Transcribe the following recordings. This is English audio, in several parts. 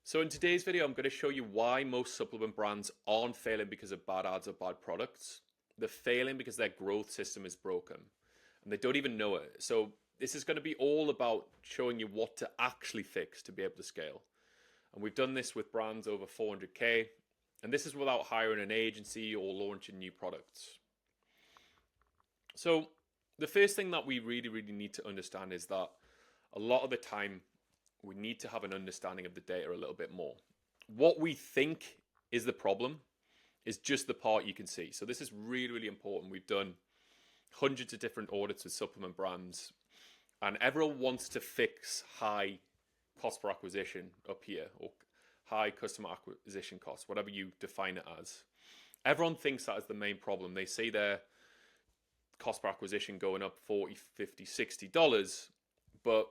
So in today's video, I'm going to show you why most supplement brands aren't failing because of bad ads or bad products. They're failing because their growth system is broken and they don't even know it. So this is going to be all about showing you what to actually fix to be able to scale. And we've done this with brands over 400K. And this is without hiring an agency or launching new products. So the first thing that we really need to understand is that a lot of the time we need to have an understanding of the data a little bit more. What we think is the problem is just the part you can see. So this is really important. We've done hundreds of different audits with supplement brands, and everyone wants to fix high cost per acquisition up here, or high customer acquisition cost, whatever you define it as. Everyone thinks that is the main problem. They see their cost per acquisition going up $40, $50, $60, but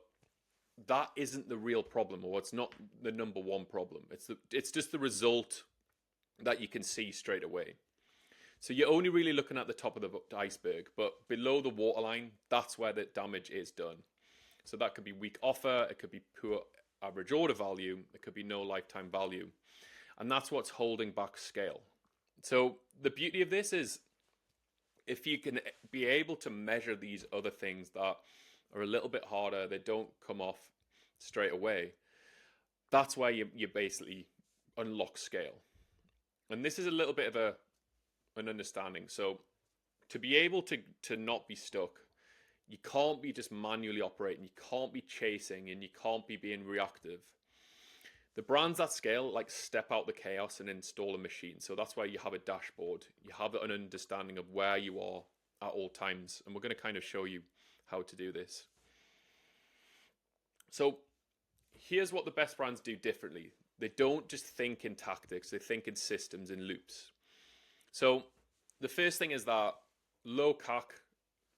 that isn't the real problem, or it's not the number one problem. It's just the result that you can see straight away. So you're only really looking at the top of the iceberg, but below the waterline, that's where the damage is done. So that could be weak offer, it could be poor average order value, it could be no lifetime value. And that's what's holding back scale. So the beauty of this is if you can be able to measure these other things that are a little bit harder, they don't come off straight away, that's where you basically unlock scale. And this is a little bit of an understanding. So to be able to not be stuck, you can't be just manually operating, you can't be chasing, and you can't be being reactive. The brands that scale like step out the chaos and install a machine. So that's why you have a dashboard. You have an understanding of where you are at all times. And we're going to kind of show you how to do this. So here's what the best brands do differently. They don't just think in tactics, they think in systems and loops. So the first thing is that low CAC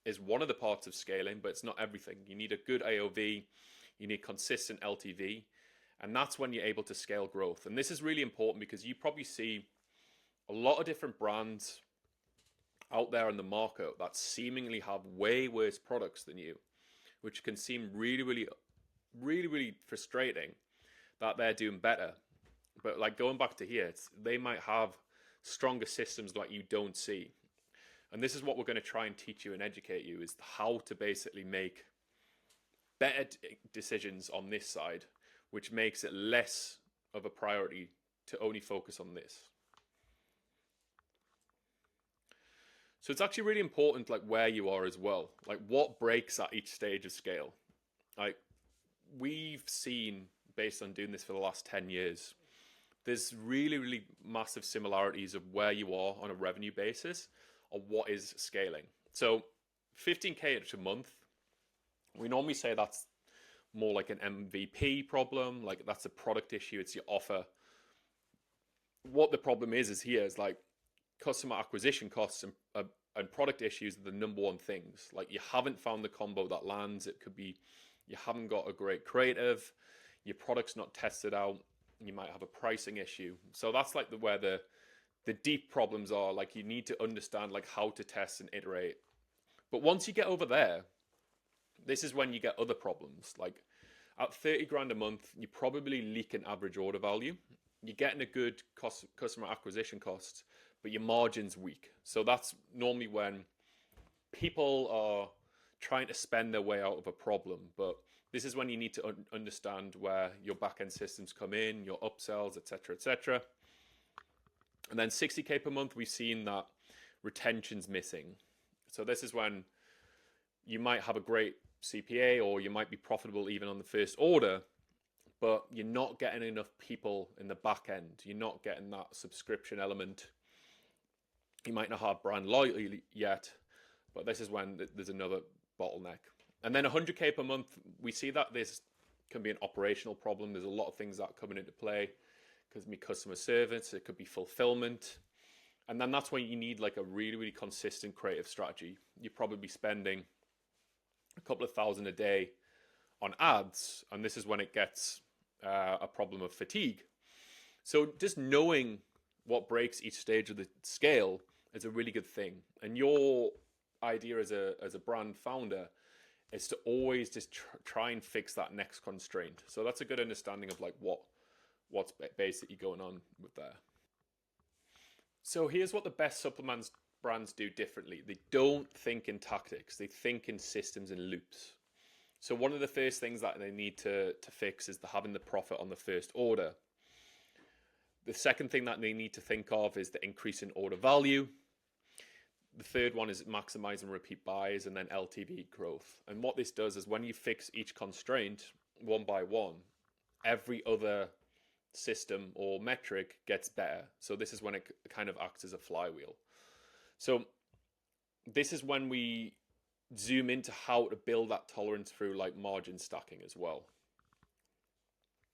is one of the parts of scaling, but it's not everything. You need a good AOV, you need consistent LTV, and that's when you're able to scale growth. And this is really important because you probably see a lot of different brands out there in the market that seemingly have way worse products than you, which can seem really frustrating that they're doing better. But like going back to here, they might have stronger systems that you don't see. And this is what we're going to try and teach you and educate you, is how to basically make better decisions on this side, which makes it less of a priority to only focus on this. So it's actually really important like where you are as well, like what breaks at each stage of scale. Like we've seen, based on doing this for the last 10 years, there's really massive similarities of where you are on a revenue basis or what is scaling. So 15K a month, we normally say that's more like an MVP problem, like that's a product issue, it's your offer. What the problem is here is like customer acquisition costs and product issues are the number one things. Like you haven't found the combo that lands. It could be you haven't got a great creative, your product's not tested out, you might have a pricing issue. So that's like where the deep problems are. Like you need to understand like how to test and iterate. But once you get over there, this is when you get other problems. Like at 30 grand a month, you're probably leaking average order value. You're getting a good customer acquisition cost, but your margin's weak. So that's normally when people are trying to spend their way out of a problem. But this is when you need to understand where your back-end systems come in, your upsells, etc., etc. And then 60K per month, we've seen that retention's missing. So this is when you might have a great CPA or you might be profitable even on the first order, but you're not getting enough people in the back end. You're not getting that subscription element. You might not have brand loyalty yet, but this is when there's another bottleneck. And then 100K per month, we see that this can be an operational problem. There's a lot of things that are coming into play. It could be customer service, it could be fulfillment. And then that's when you need like a really consistent creative strategy. You're probably spending a couple of thousand a day on ads, and this is when it gets a problem of fatigue. So just knowing what breaks each stage of the scale is a really good thing. And your idea as a brand founder is to always just try and fix that next constraint. So that's a good understanding of like what what's basically going on with there. So here's what the best supplements brands do differently. They don't think in tactics, they think in systems and loops. So one of the first things that they need to fix is having the profit on the first order. The second thing that they need to think of is the increase in order value. The third one is maximizing repeat buys, and then LTV growth. And what this does is when you fix each constraint one by one, every other system or metric gets better. So this is when it kind of acts as a flywheel. So this is when we zoom into how to build that tolerance through like margin stacking as well.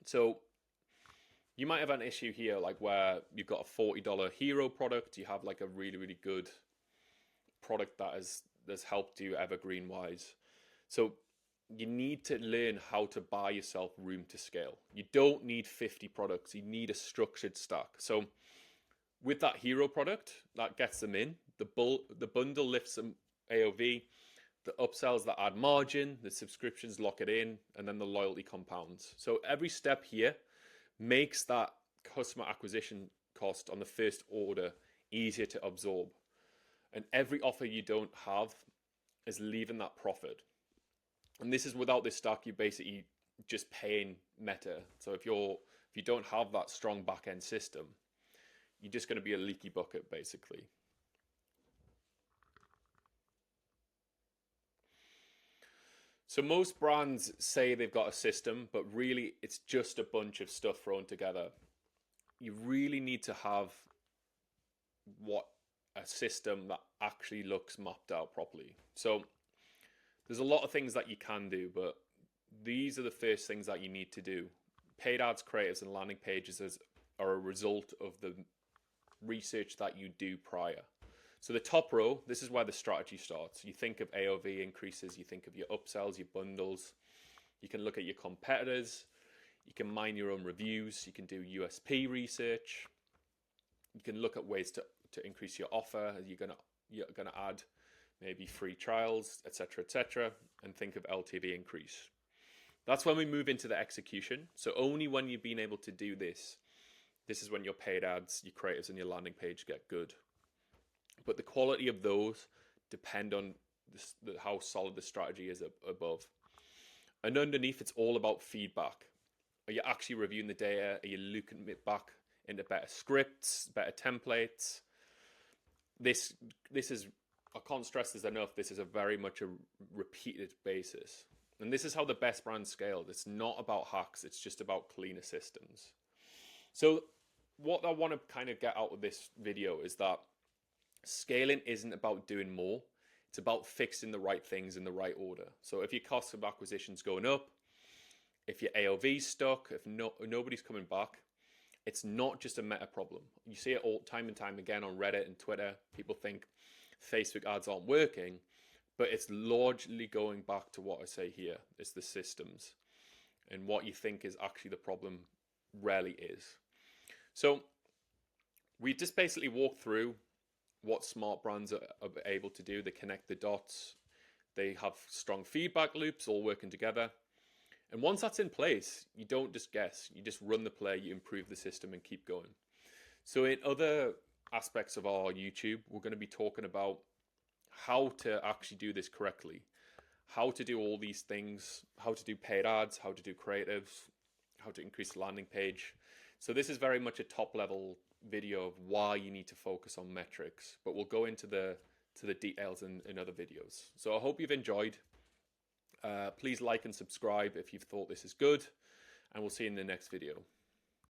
So you might have an issue here, like where you've got a $40 hero product, you have like a really, really good product that has helped you evergreen wise. So you need to learn how to buy yourself room to scale. You don't need 50 products, you need a structured stack. So with that hero product, that gets them in, the bundle lifts some AOV, the upsells that add margin, the subscriptions lock it in, and then the loyalty compounds. So every step here makes that customer acquisition cost on the first order easier to absorb. And every offer you don't have is leaving that profit. And this is without this stack, you're basically just paying Meta. So if you don't have that strong back-end system, you're just going to be a leaky bucket, basically. So most brands say they've got a system, but really it's just a bunch of stuff thrown together. You really need to have a system that actually looks mapped out properly. So there's a lot of things that you can do, but these are the first things that you need to do. Paid ads, creatives, and landing pages are a result of the research that you do prior. So the top row, this is where the strategy starts. You think of AOV increases, you think of your upsells, your bundles. You can look at your competitors. You can mine your own reviews. You can do USP research. You can look at ways to increase your offer. You're gonna add maybe free trials, etc., and think of LTV increase. That's when we move into the execution. So only when you've been able to do this is when your paid ads, your creatives, and your landing page get good. But the quality of those depend on how solid the strategy is above. And underneath, it's all about feedback. Are you actually reviewing the data? Are you looking back into better scripts, better templates? This is, I can't stress this enough, this is a very much a repeated basis. And this is how the best brands scale. It's not about hacks, it's just about cleaner systems. So what I want to kind of get out of this video is that scaling isn't about doing more. It's about fixing the right things in the right order. So if your cost of acquisition's going up, if your AOV's stuck, if nobody's coming back, it's not just a meta problem. You see it all time and time again on Reddit and Twitter. People think Facebook ads aren't working, but it's largely going back to what I say here. It's the systems. And what you think is actually the problem rarely is. So we just basically walk through what smart brands are able to do. They connect the dots. They have strong feedback loops all working together. And once that's in place, you don't just guess. You just run the play, you improve the system and keep going. So in other aspects of our YouTube, we're going to be talking about how to actually do this correctly. How to do all these things, how to do paid ads, how to do creatives, how to increase the landing page. So this is very much a top level video of why you need to focus on metrics, but we'll go into the details in other videos. So I hope you've enjoyed. Please like and subscribe if you've thought this is good, and we'll see you in the next video.